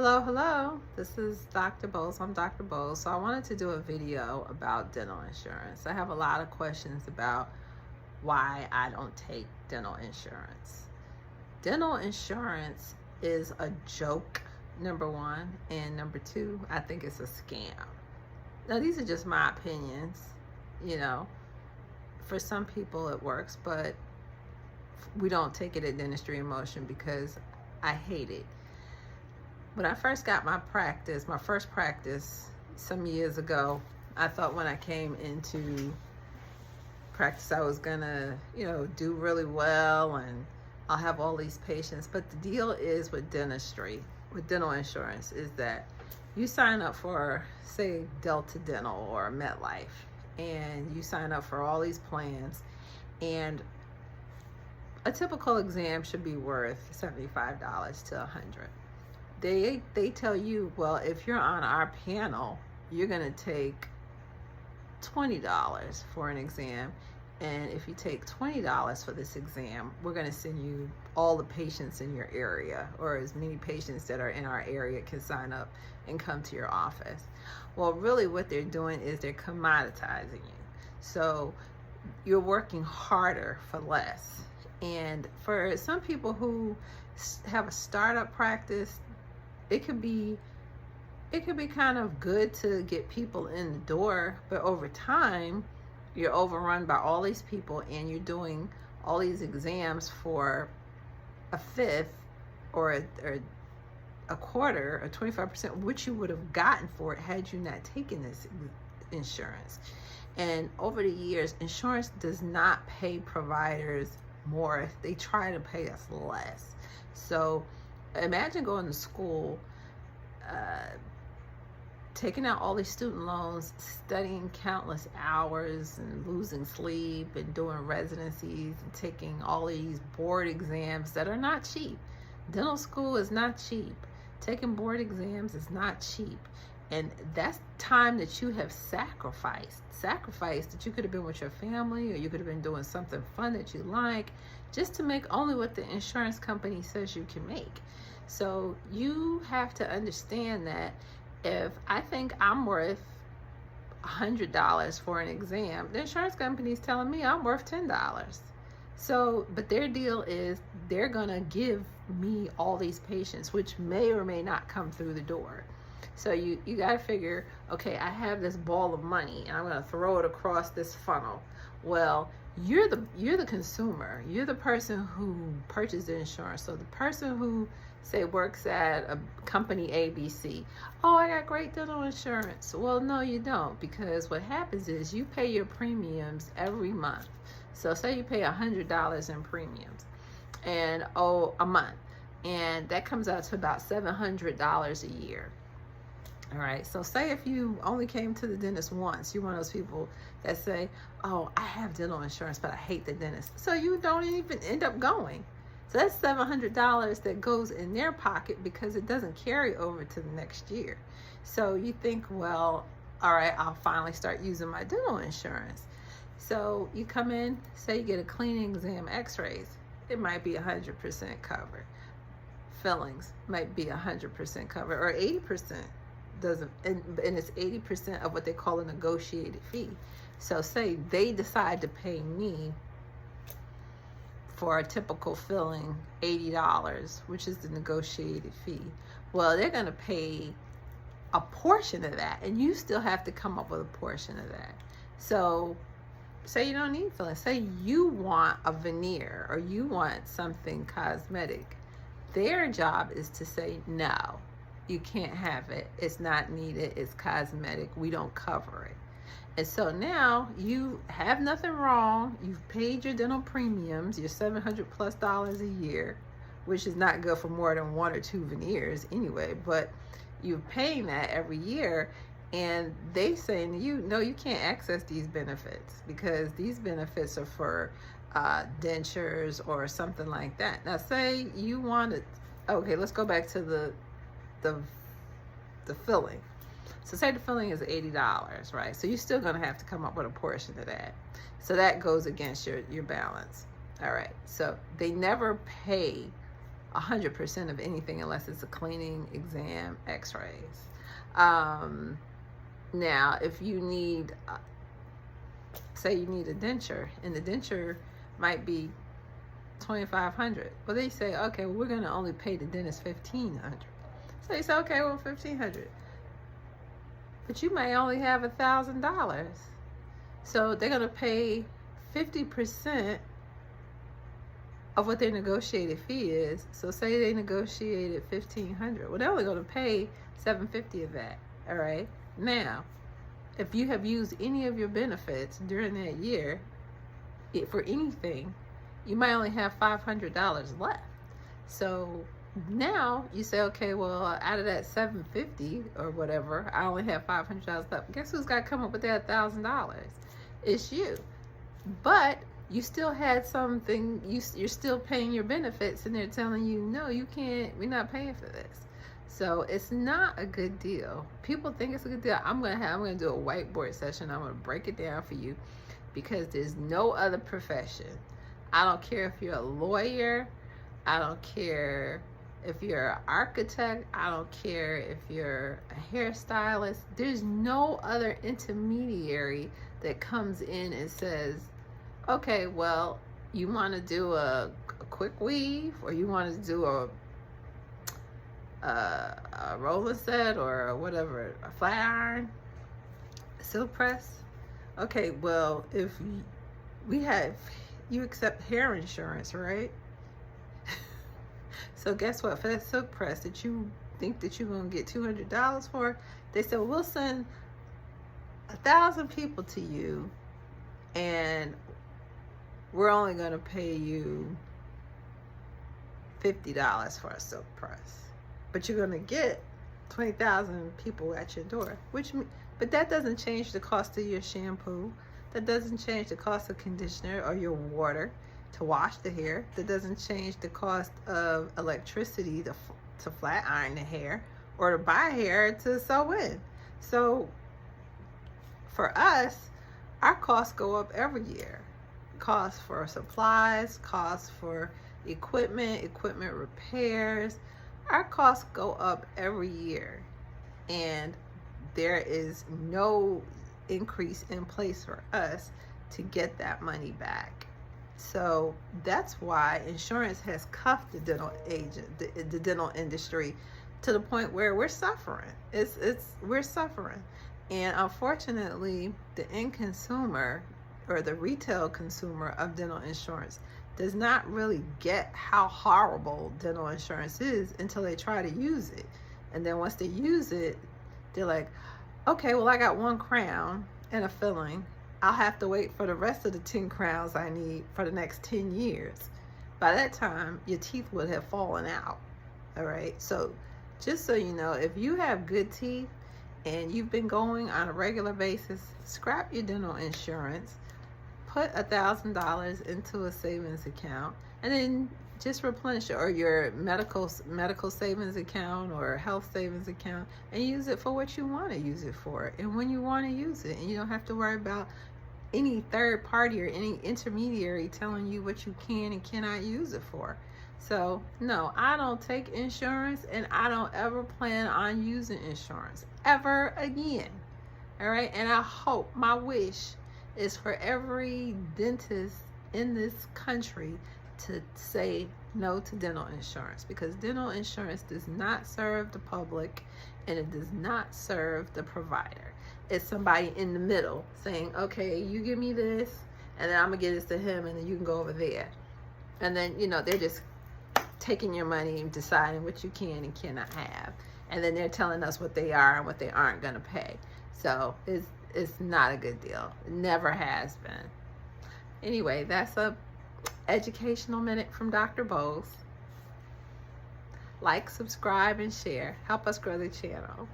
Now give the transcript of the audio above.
Hello, hello. This is Dr. Bowles. I'm Dr. Bowles. So I wanted to do a video about dental insurance. I have a lot of questions about why I don't take dental insurance. Dental insurance is a joke, number one, and number two, I think it's a scam. Now, these are just my opinions. For some people it works, but we don't take it at Dentistry in Motion because I hate it. When I first got my first practice some years ago, I thought when I came into practice I was gonna, do really well and I'll have all these patients. But the deal is with dentistry, with dental insurance, is that you sign up for, say, Delta Dental or MetLife, and you sign up for all these plans, and a typical exam should be worth $75 to $100. They tell you, well, if you're on our panel, you're going to take $20 for an exam. And if you take $20 for this exam, we're going to send you all the patients in your area, or as many patients that are in our area can sign up and come to your office. Well, really what they're doing is they're commoditizing you. So you're working harder for less. And for some people who have a startup practice, it could be kind of good to get people in the door, but over time you're overrun by all these people and you're doing all these exams for a fifth or a quarter or 25%, which you would have gotten for it had you not taken this insurance. And over the years, insurance does not pay providers more. They try to pay us less. So imagine going to school, taking out all these student loans, studying countless hours and losing sleep and doing residencies and taking all these board exams that are not cheap. Dental school is not cheap. Taking board exams is not cheap. And that's time that you have sacrificed that you could have been with your family, or you could have been doing something fun that you like, just to make only what the insurance company says you can make. So you have to understand that if I think I'm worth $100 for an exam, the insurance company is telling me I'm worth $10. So, but their deal is they're gonna give me all these patients, which may or may not come through the door. So you got to figure, okay, I have this ball of money and I'm going to throw it across this funnel. Well, you're the consumer. You're the person who purchased the insurance. So the person who, say, works at a company ABC, oh, I got great dental insurance. Well, no, you don't, because what happens is you pay your premiums every month. So say you pay $100 in premiums and a month, and that comes out to about $700 a year. All right, so say if you only came to the dentist once, you're one of those people that say, oh, I have dental insurance, but I hate the dentist. So you don't even end up going. So that's $700 that goes in their pocket because it doesn't carry over to the next year. So you think, well, all right, I'll finally start using my dental insurance. So you come in, say you get a cleaning exam, x-rays, it might be 100% covered. Fillings might be 100% covered, or 80%. Doesn't, and it's 80% of what they call a negotiated fee. So say they decide to pay me for a typical filling $80, which is the negotiated fee. Well, they're going to pay a portion of that, and you still have to come up with a portion of that. So say you don't need filling. Say you want a veneer or you want something cosmetic. Their job is to say, no, you can't have it. It's not needed. It's cosmetic. We don't cover it. And so now you have nothing wrong. You've paid your dental premiums, your $700+ a year, which is not good for more than one or two veneers anyway, but you're paying that every year. And they saying to you, no, you can't access these benefits because these benefits are for dentures or something like that. Now say you wanted, okay, let's go back to the filling. So say the filling is $80, right? So you're still gonna have to come up with a portion of that. So that goes against your balance. All right, so they never pay 100% of anything unless it's a cleaning, exam, x-rays. Now, if you need, say you need a denture, and the denture might be $2,500. Well, they say, okay, well, we're going to only pay the dentist $1,500. So you say, okay, well, $1,500. But you may only have $1,000. So they're going to pay 50% of what their negotiated fee is. So say they negotiated $1,500. Well, they're only going to pay $750 of that. All right. Now, if you have used any of your benefits during that year for anything, you might only have $500 left. So now you say, okay, well, out of that $750 or whatever, I only have $500 left. Guess who's got to come up with that $1,000? It's you. But you still had something, you're still paying your benefits, and they're telling you, no, you can't, we're not paying for this. So it's not a good deal. People think it's a good deal. I'm gonna do a whiteboard session. I'm gonna break it down for you, because there's no other profession. I don't care if you're a lawyer, I don't care if you're an architect, I don't care if you're a hairstylist. There's no other intermediary that comes in and says, okay, well, you want to do a quick weave, or you want to do a roller set, or whatever, a flat iron, silk press. Okay, well, if you accept hair insurance, right? So guess what? For that silk press that you think that you're going to get $200 for, they said, well, we'll send 1,000 people to you, and we're only going to pay you $50 for a silk press. But you're going to get 20,000 people at your door. But that doesn't change the cost of your shampoo. That doesn't change the cost of conditioner or your water to wash the hair. That doesn't change the cost of electricity to flat iron the hair, or to buy hair to sew in. So for us, our costs go up every year. Costs for supplies, costs for equipment repairs. Our costs go up every year, and there is no increase in place for us to get that money back. So that's why insurance has cuffed the dental industry to the point where we're suffering. We're suffering, and unfortunately, the end consumer, or the retail consumer of dental insurance, does not really get how horrible dental insurance is until they try to use it. And then once they use it, they're like, okay, well, I got 1 crown and a filling. I'll have to wait for the rest of the 10 crowns I need for the next 10 years. By that time, your teeth would have fallen out. All right. So just so you know, if you have good teeth and you've been going on a regular basis, scrap your dental insurance. Put $1,000 into a savings account, and then just replenish it, or your medical savings account or health savings account, and use it for what you want to use it for, and when you want to use it. And you don't have to worry about any third party or any intermediary telling you what you can and cannot use it for. So no, I don't take insurance, and I don't ever plan on using insurance ever again. All right. And I hope, my wish is for every dentist in this country to say no to dental insurance, because dental insurance does not serve the public, and it does not serve the provider. It's somebody in the middle saying, okay, you give me this, and then I'm gonna give this to him, and then you can go over there. And then, they're just taking your money and deciding what you can and cannot have. And then they're telling us what they are and what they aren't gonna pay. So it's not a good deal. It never has been. Anyway, that's a educational minute from Dr. Bowles. Like, subscribe, and share. Help us grow the channel.